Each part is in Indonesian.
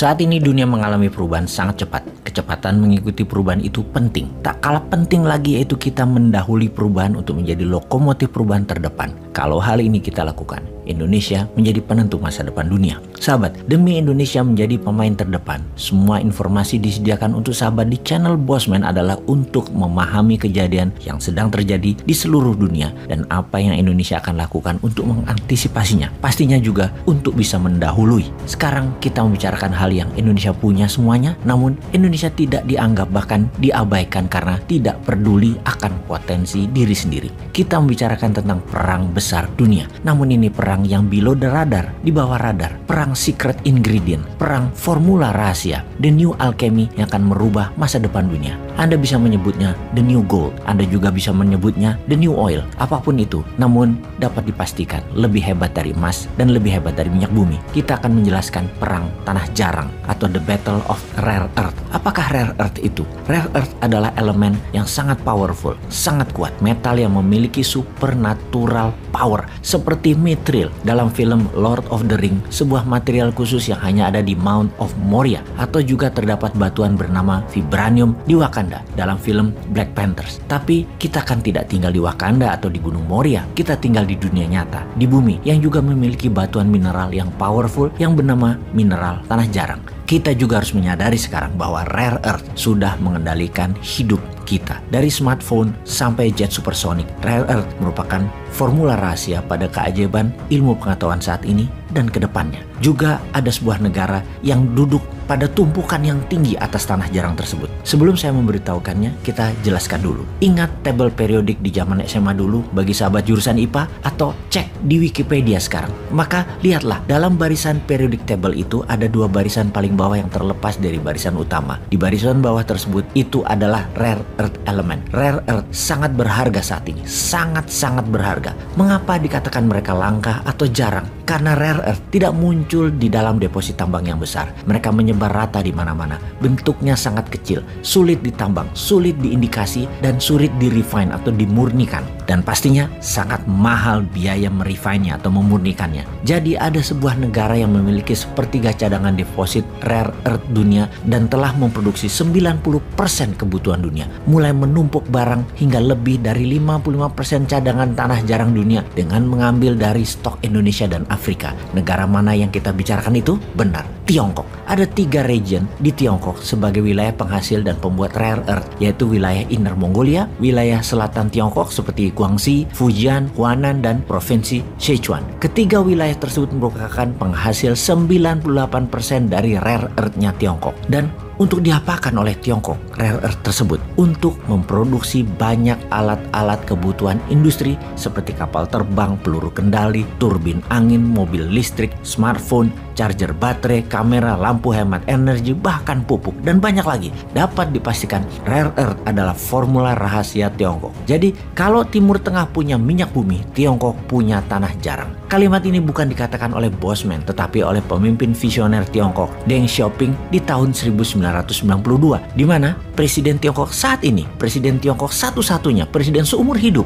Saat ini dunia mengalami perubahan sangat cepat. Kecepatan mengikuti perubahan itu penting. Tak kalah penting lagi yaitu kita mendahului perubahan untuk menjadi lokomotif perubahan terdepan. Kalau hal ini kita lakukan, Indonesia menjadi penentu masa depan dunia. Sahabat, demi Indonesia menjadi pemain terdepan, semua informasi disediakan untuk sahabat di channel Bossman adalah untuk memahami kejadian yang sedang terjadi di seluruh dunia dan apa yang Indonesia akan lakukan untuk mengantisipasinya. Pastinya juga untuk bisa mendahului. Sekarang kita membicarakan hal yang Indonesia punya semuanya, namun Indonesia tidak dianggap bahkan diabaikan karena tidak peduli akan potensi diri sendiri. Kita membicarakan tentang perang besar dunia, namun ini perang yang below the radar, di bawah radar, perang secret ingredient, perang formula rahasia, the new alchemy yang akan merubah masa depan dunia. Anda bisa menyebutnya the new gold, Anda juga bisa menyebutnya the new oil, apapun itu, namun dapat dipastikan lebih hebat dari emas dan lebih hebat dari minyak bumi. Kita akan menjelaskan perang tanah jarang atau the battle of rare earth. Apakah rare earth itu? Rare earth adalah elemen yang sangat powerful, sangat kuat, metal yang memiliki supernatural power seperti mithril dalam film Lord of the Ring, sebuah material khusus yang hanya ada di Mount of Moria, atau juga terdapat batuan bernama vibranium di Wakanda dalam film Black Panthers. Tapi kita kan tidak tinggal di Wakanda atau di Gunung Moria, kita tinggal di dunia nyata, di bumi yang juga memiliki batuan mineral yang powerful yang bernama mineral tanah jarang. Kita juga harus menyadari sekarang bahwa rare earth sudah mengendalikan hidup kita. Dari smartphone sampai jet supersonik, rare earth merupakan formula rahasia pada keajaiban ilmu pengetahuan saat ini dan ke depannya. Juga ada sebuah negara yang duduk pada tumpukan yang tinggi atas tanah jarang tersebut. Sebelum saya memberitahukannya, kita jelaskan dulu. Ingat tabel periodik di zaman SMA dulu bagi sahabat jurusan IPA, atau cek di Wikipedia sekarang. Maka lihatlah, dalam barisan periodik table itu ada dua barisan paling bawah yang terlepas dari barisan utama. Di barisan bawah tersebut itu adalah rare earth element. Rare earth sangat berharga saat ini, sangat-sangat berharga. Mengapa dikatakan mereka langka atau jarang? Karena rare earth tidak muncul di dalam deposit tambang yang besar. Mereka menyebar rata di mana-mana. Bentuknya sangat kecil, sulit ditambang, sulit diindikasi, dan sulit direfine atau dimurnikan. Dan pastinya sangat mahal biaya merefine-nya atau memurnikannya. Jadi ada sebuah negara yang memiliki sepertiga cadangan deposit rare earth dunia dan telah memproduksi 90% kebutuhan dunia. Mulai menumpuk barang hingga lebih dari 55% cadangan tanah jarang dunia dengan mengambil dari stok Indonesia dan Afrika. Negara mana yang kita bicarakan itu? Benar, Tiongkok. Ada 3 region di Tiongkok sebagai wilayah penghasil dan pembuat rare earth, yaitu wilayah Inner Mongolia, wilayah selatan Tiongkok seperti Guangxi, Fujian, Hunan, dan provinsi Sichuan. Ketiga wilayah tersebut merupakan penghasil 98% dari rare earth-nya Tiongkok. Dan untuk diapakan oleh Tiongkok rare earth tersebut? Untuk memproduksi banyak alat-alat kebutuhan industri seperti kapal terbang, peluru kendali, turbin angin, mobil listrik, smartphone, charger baterai, kamera, lampu hemat energi, bahkan pupuk, dan banyak lagi. Dapat dipastikan rare earth adalah formula rahasia Tiongkok. Jadi kalau Timur Tengah punya minyak bumi, Tiongkok punya tanah jarang. Kalimat ini bukan dikatakan oleh Bossman, tetapi oleh pemimpin visioner Tiongkok, Deng Xiaoping, di tahun 1992, di mana Presiden Tiongkok saat ini, Presiden Tiongkok satu-satunya, Presiden seumur hidup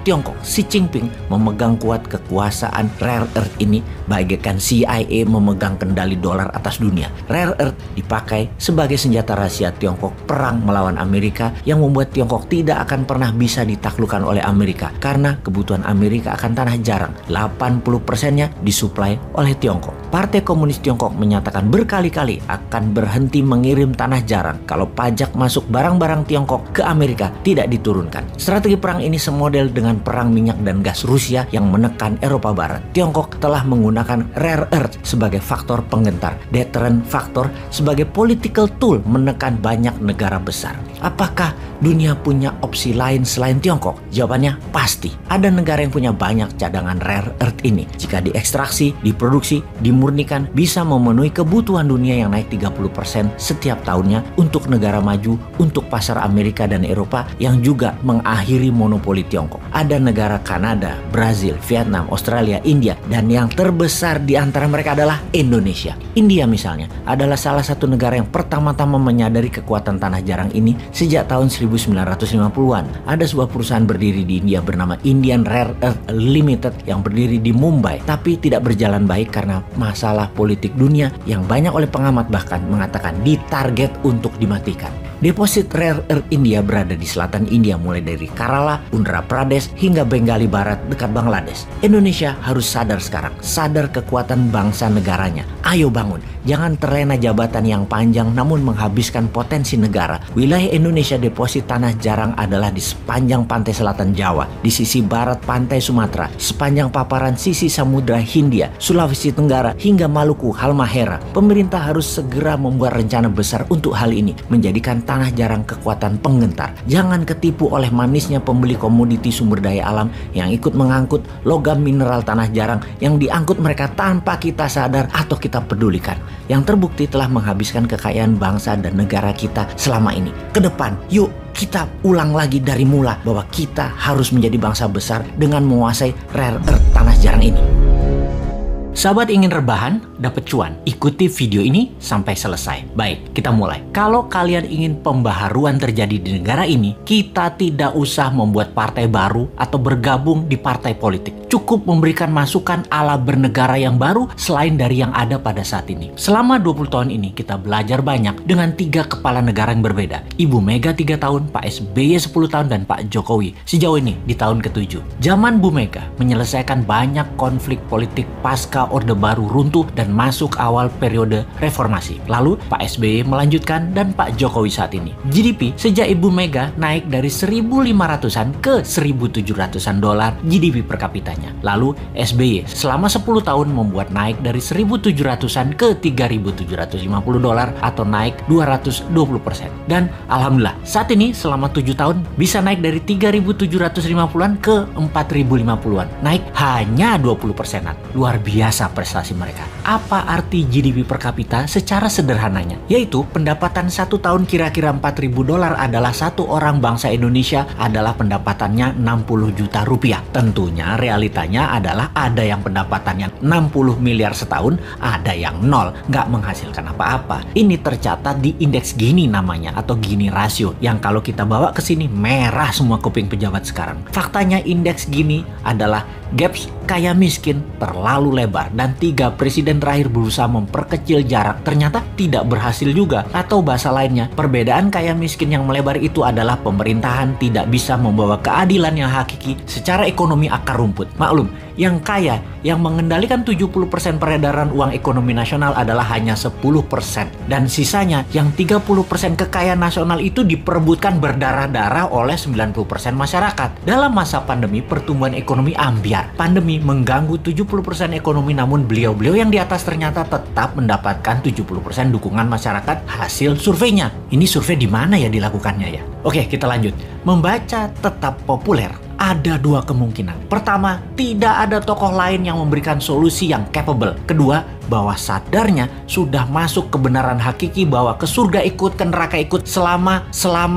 Tiongkok, Xi Jinping, memegang kuat kekuasaan rare earth ini, bagaikan CIA memegang kendali dolar atas dunia. Rare earth dipakai sebagai senjata rahasia Tiongkok perang melawan Amerika, yang membuat Tiongkok tidak akan pernah bisa ditaklukkan oleh Amerika karena kebutuhan Amerika akan tanah jarang. 80%-nya disuplai oleh Tiongkok. Partai Komunis Tiongkok menyatakan berkali-kali akan berhenti mengirim tanah jarang kalau pajak masuk barang-barang Tiongkok ke Amerika tidak diturunkan. Strategi perang ini semodel dengan perang minyak dan gas Rusia yang menekan Eropa Barat. Tiongkok telah menggunakan rare earth sebagai faktor penggentar, deterrent faktor sebagai political tool menekan banyak negara besar. Apakah dunia punya opsi lain selain Tiongkok? Jawabannya pasti. Ada negara yang punya banyak cadangan rare earth ini. Jika diekstraksi, diproduksi, dimurnikan, bisa memenuhi kebutuhan dunia yang naik 30% setiap tahunnya untuk negara maju, untuk pasar Amerika dan Eropa yang juga mengakhiri monopoli Tiongkok. Ada negara Kanada, Brazil, Vietnam, Australia, India, dan yang terbesar di antara mereka adalah Indonesia. India misalnya adalah salah satu negara yang pertama-tama menyadari kekuatan tanah jarang ini sejak tahun 1950-an. Ada sebuah perusahaan berdiri di India bernama Indian Rare Earth Limited yang berdiri di Mumbai, tapi tidak berjalan baik karena masalah politik dunia yang banyak oleh pengamat bahkan mengatakan ditarget untuk dimatikan. Deposit Rare Earth India berada di selatan India mulai dari Kerala, Andhra Pradesh hingga Bengali Barat dekat Bangladesh. Indonesia harus sadar sekarang, sadar kekuatan bangsa negaranya. Ayo bangun, jangan terlena jabatan yang panjang namun menghabiskan potensi negara. Wilayah Indonesia deposit tanah jarang adalah di sepanjang pantai selatan Jawa, di sisi barat pantai Sumatera, sepanjang paparan sisi Samudra Hindia, Sulawesi Tenggara hingga Maluku, Halmahera. Pemerintah harus segera membuat rencana besar untuk hal ini, menjadikan tanah jarang kekuatan penggentar. Jangan ketipu oleh manisnya pembeli komoditi sumber daya alam yang ikut mengangkut logam mineral tanah jarang yang diangkut mereka tanpa kita sadar atau kita pedulikan. Yang terbukti telah menghabiskan kekayaan bangsa dan negara kita selama ini. Ke depan, yuk kita ulang lagi dari mula bahwa kita harus menjadi bangsa besar dengan menguasai rare earth tanah jarang ini. Sahabat ingin rebahan, dapat cuan? Ikuti video ini sampai selesai. Baik, kita mulai. Kalau kalian ingin pembaharuan terjadi di negara ini, kita tidak usah membuat partai baru atau bergabung di partai politik. Cukup memberikan masukan ala bernegara yang baru selain dari yang ada pada saat ini. Selama 20 tahun ini kita belajar banyak dengan 3 kepala negara yang berbeda. Ibu Mega 3 tahun, Pak SBY 10 tahun, dan Pak Jokowi sejauh ini di tahun ke-7. Zaman Bu Mega menyelesaikan banyak konflik politik pasca Orde Baru runtuh dan masuk awal periode reformasi. Lalu Pak SBY melanjutkan dan Pak Jokowi saat ini. GDP sejak Ibu Mega naik dari 1.500-an ke 1.700-an dolar GDP per kapitanya. Lalu SBY selama 10 tahun membuat naik dari 1.700-an ke 3.750 dolar atau naik 220%. Dan alhamdulillah saat ini selama 7 tahun bisa naik dari 3.750-an ke 4.050-an. Naik hanya 20%-an. Luar biasa prestasi mereka. Apa arti GDP per kapita secara sederhananya? Yaitu pendapatan 1 tahun kira-kira 4.000 dolar adalah satu orang bangsa Indonesia adalah pendapatannya 60 juta rupiah. Tentunya realitanya adalah ada yang pendapatannya 60 miliar setahun, ada yang nol, nggak menghasilkan apa-apa. Ini tercatat di indeks Gini namanya atau Gini rasio yang kalau kita bawa ke sini merah semua kuping pejabat sekarang. Faktanya indeks Gini adalah gaps kaya miskin terlalu lebar dan 3 presiden terakhir berusaha memperkecil jarak ternyata tidak berhasil juga. Atau bahasa lainnya, perbedaan kaya miskin yang melebar itu adalah pemerintahan tidak bisa membawa keadilan yang hakiki secara ekonomi akar rumput. Maklum, yang kaya yang mengendalikan 70% peredaran uang ekonomi nasional adalah hanya 10% dan sisanya yang 30% kekayaan nasional itu diperebutkan berdarah-darah oleh 90% masyarakat. Dalam masa pandemi pertumbuhan ekonomi ambyar. Pandemi mengganggu 70% ekonomi namun beliau-beliau yang di atas ternyata tetap mendapatkan 70% dukungan masyarakat hasil surveinya. Ini survei di mana ya dilakukannya ya? Oke, kita lanjut. Membaca tetap populer. Ada 2 kemungkinan. Pertama, tidak ada tokoh lain yang memberikan solusi yang capable. Kedua, bahwa sadarnya sudah masuk kebenaran hakiki bahwa ke surga ikut, ke neraka ikut selama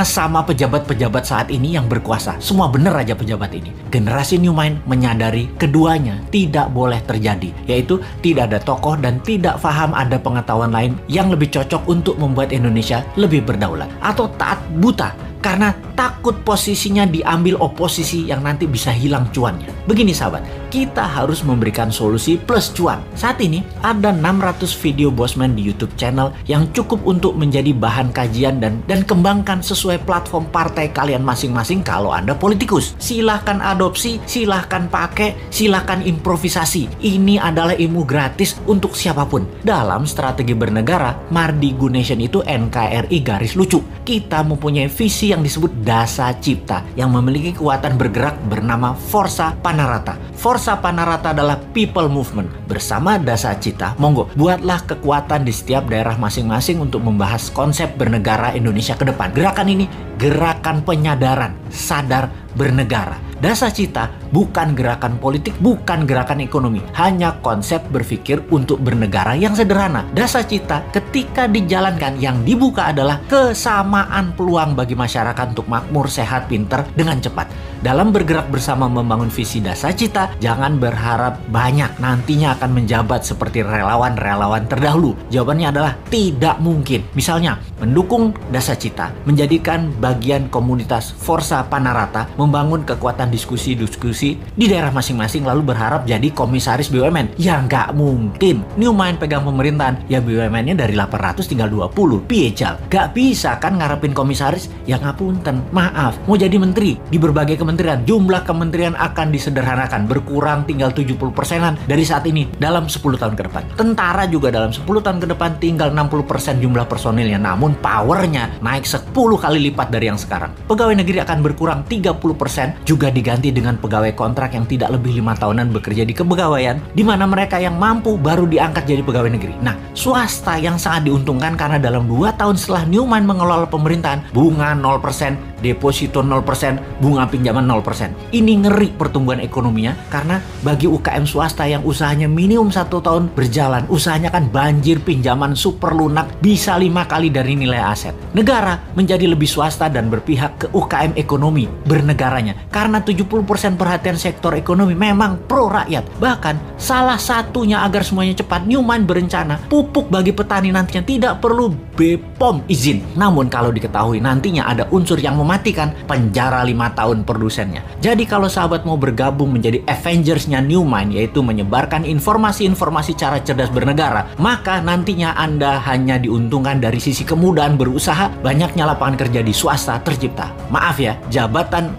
sama pejabat-pejabat saat ini yang berkuasa. Semua bener aja pejabat ini. Generasi New Mind menyadari keduanya tidak boleh terjadi, yaitu tidak ada tokoh dan tidak paham ada pengetahuan lain yang lebih cocok untuk membuat Indonesia lebih berdaulat. Atau taat buta karena takut posisinya diambil oposisi yang nanti bisa hilang cuannya. Begini sahabat, kita harus memberikan solusi plus cuan. Saat ini ada 600 video Bosman di YouTube channel yang cukup untuk menjadi bahan kajian dan kembangkan sesuai platform partai kalian masing-masing kalau Anda politikus. Silahkan adopsi, silahkan pakai, silahkan improvisasi. Ini adalah ilmu gratis untuk siapapun. Dalam strategi bernegara, Mardi Gunesan itu NKRI garis lucu. Kita mempunyai visi yang disebut Dasa Cipta yang memiliki kekuatan bergerak bernama Forza Panarata. Forza Panarata adalah people movement. Bersama Dasa Cipta, monggo buatlah kekuatan di setiap daerah masing-masing untuk membahas konsep bernegara Indonesia ke depan. Gerakan ini gerakan penyadaran, sadar bernegara. Dasa Cita bukan gerakan politik, bukan gerakan ekonomi, hanya konsep berpikir untuk bernegara yang sederhana. Dasa Cita ketika dijalankan yang dibuka adalah kesamaan peluang bagi masyarakat untuk makmur, sehat, pinter dengan cepat. Dalam bergerak bersama membangun visi Dasa Cita, jangan berharap banyak nantinya akan menjabat seperti relawan-relawan terdahulu. Jawabannya adalah tidak mungkin. Misalnya, mendukung Dasa Cita, menjadikan bagian komunitas Forza Panarata, membangun kekuatan diskusi-diskusi di daerah masing-masing lalu berharap jadi komisaris BUMN. Ya nggak mungkin. Newmind pegang pemerintahan, ya BUMN-nya dari 800 tinggal 20. Piejal. Gak bisa kan ngarepin komisaris? Ya ngapunten, maaf. Mau jadi menteri di berbagai kementerian, jumlah kementerian akan disederhanakan, berkurang tinggal 70%-an dari saat ini dalam 10 tahun ke depan. Tentara juga dalam 10 tahun ke depan tinggal 60% jumlah personilnya, namun powernya naik 10 kali lipat dari yang sekarang. Pegawai negeri akan berkurang 30%, juga diganti dengan pegawai kontrak yang tidak lebih 5 tahunan bekerja di kepegawaian, di mana mereka yang mampu baru diangkat jadi pegawai negeri. Nah, swasta yang sangat diuntungkan karena dalam 2 tahun setelah Newmind mengelola pemerintahan, bunga 0%, deposito 0%, bunga pinjaman 0%. Ini ngeri pertumbuhan ekonominya karena bagi UKM swasta yang usahanya minimum 1 tahun berjalan, usahanya kan banjir pinjaman super lunak bisa 5 kali dari nilai aset. Negara menjadi lebih swasta dan berpihak ke UKM ekonomi bernegaranya karena 70% perhatian sektor ekonomi memang pro rakyat. Bahkan salah satunya agar semuanya cepat, Newmind berencana pupuk bagi petani nantinya tidak perlu BPOM izin. Namun kalau diketahui nantinya ada unsur yang mematikan, penjara 5 tahun produsennya. Jadi kalau sahabat mau bergabung menjadi Avengers-nya Newmind, yaitu menyebarkan informasi-informasi cara cerdas bernegara, maka nantinya Anda hanya diuntungkan dari sisi kemudahan berusaha, banyaknya lapangan kerja di swasta tercipta. Maaf ya, jabatan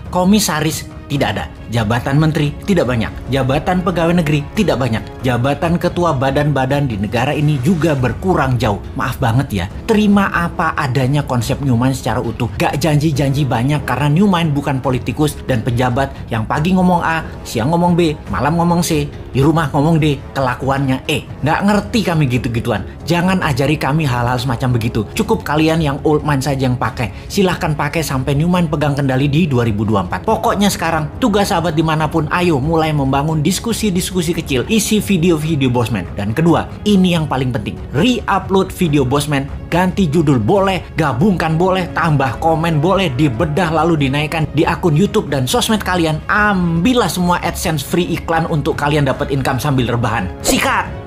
komisaris tidak ada. Jabatan menteri tidak banyak. Jabatan pegawai negeri tidak banyak. Jabatan ketua badan-badan di negara ini juga berkurang jauh. Maaf banget ya, terima apa adanya konsep Newmind secara utuh. Gak janji-janji banyak karena Newmind bukan politikus dan pejabat yang pagi ngomong A, siang ngomong B, malam ngomong C, di rumah ngomong D, kelakuannya E. Gak ngerti kami gitu-gituan. Jangan ajari kami hal-hal semacam begitu. Cukup kalian yang old mind saja yang pakai. Silahkan pakai sampai Newmind pegang kendali di 2024. Pokoknya sekarang tugas sahabat dimanapun, ayo mulai membangun diskusi-diskusi kecil, isi video-video Bosman. Dan kedua, ini yang paling penting, re-upload video Bosman, ganti judul boleh, gabungkan boleh, tambah komen boleh, dibedah lalu dinaikkan di akun YouTube dan sosmed kalian. Ambillah semua AdSense free iklan untuk kalian dapat income sambil rebahan. Sikat!